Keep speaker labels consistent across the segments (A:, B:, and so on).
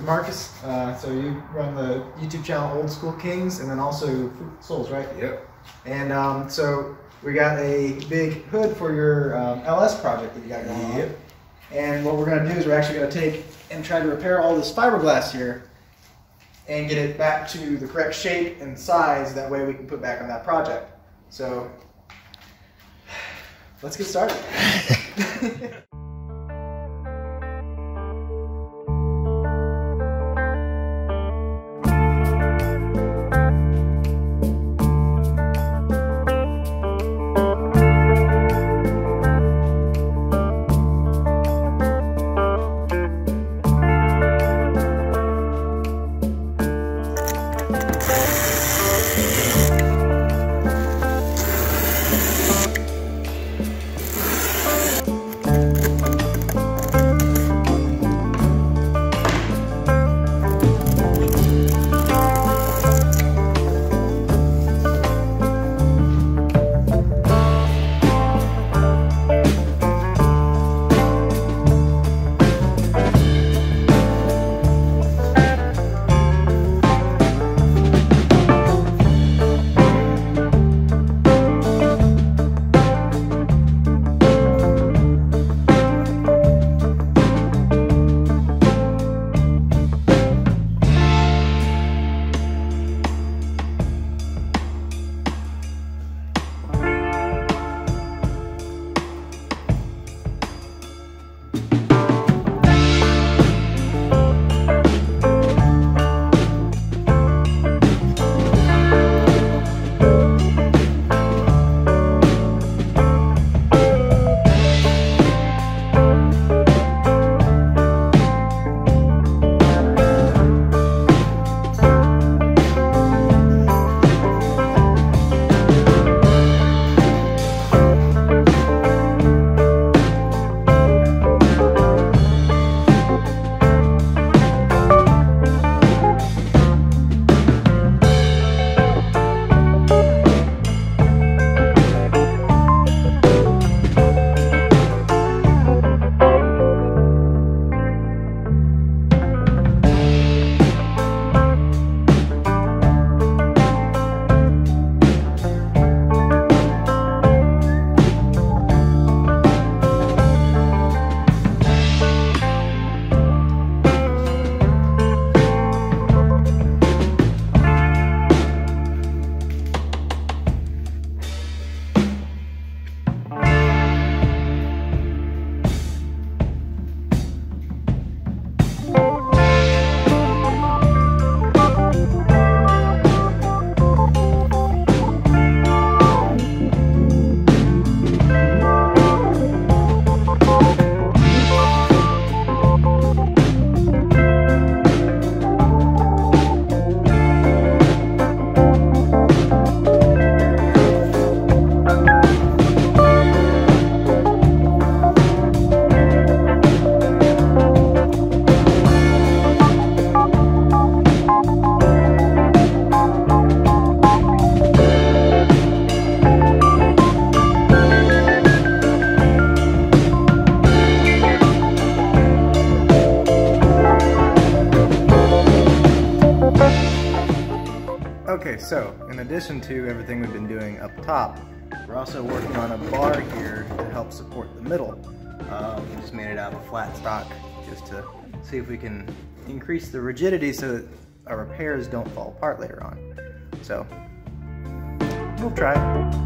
A: Marcus. So you run the YouTube channel Old School Kings, and then also Fruit Souls, right?
B: Yep.
A: And so we got a big hood for your LS project that you got going on. And what we're going to do is we're actually going to take and try to repair all this fiberglass here and get it back to the correct shape and size. That way we can put back on that project. So let's get started. Okay, so in addition to everything we've been doing up top, we're also working on a bar here to help support the middle. We just made it out of flat stock just to see if we can increase the rigidity so that our repairs don't fall apart later on. So, we'll try it.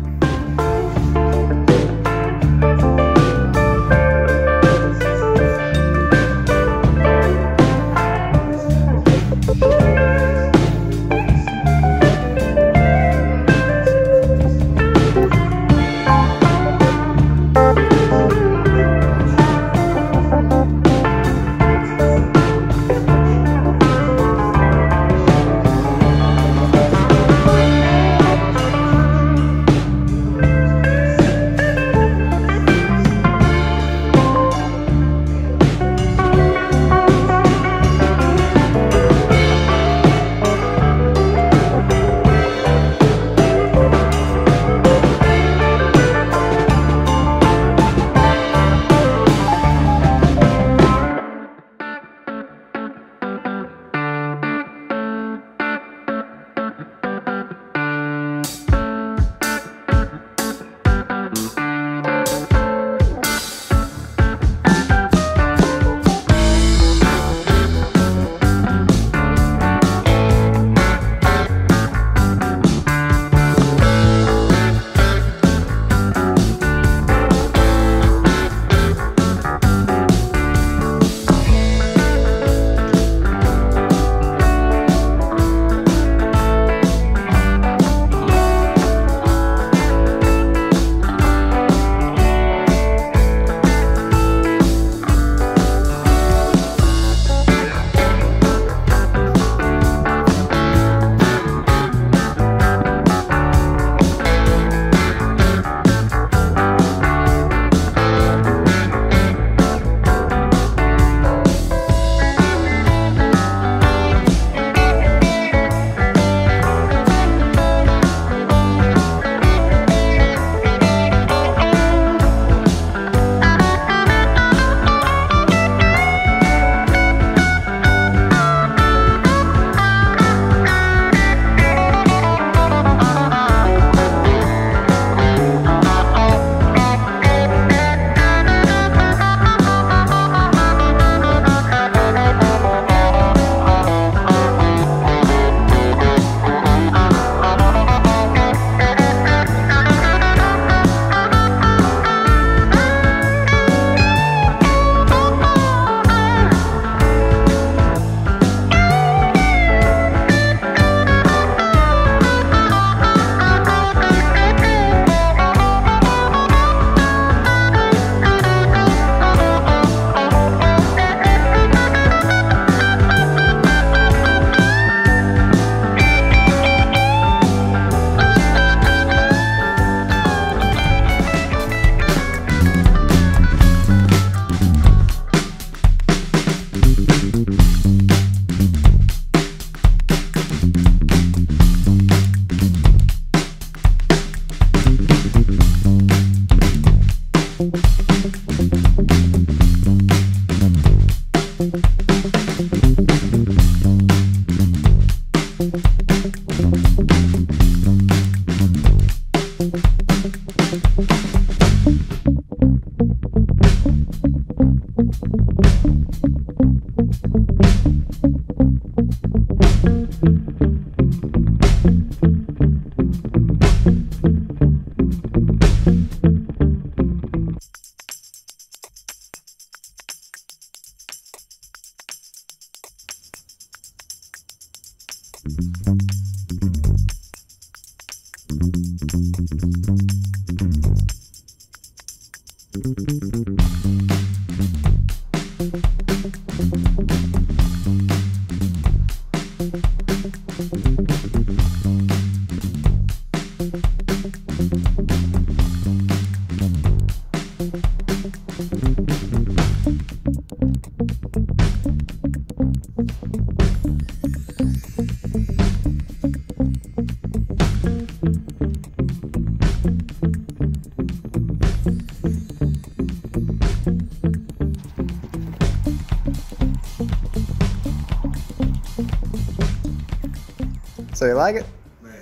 A: So you like it?
B: Man,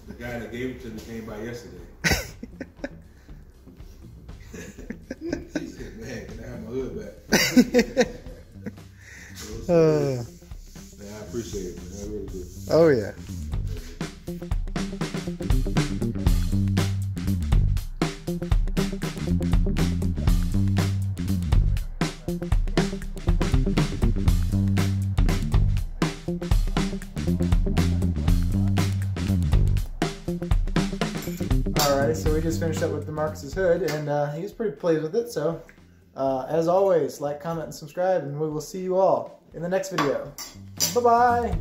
B: the guy that gave it to me came by yesterday. He said, man, can I have my hood back? Man, I appreciate it, man. I really do.
A: Oh yeah. Alright, so we just finished up with the Marcus's hood, and he was pretty pleased with it. So, as always, like, comment, and subscribe, and we will see you all in the next video. Bye-bye!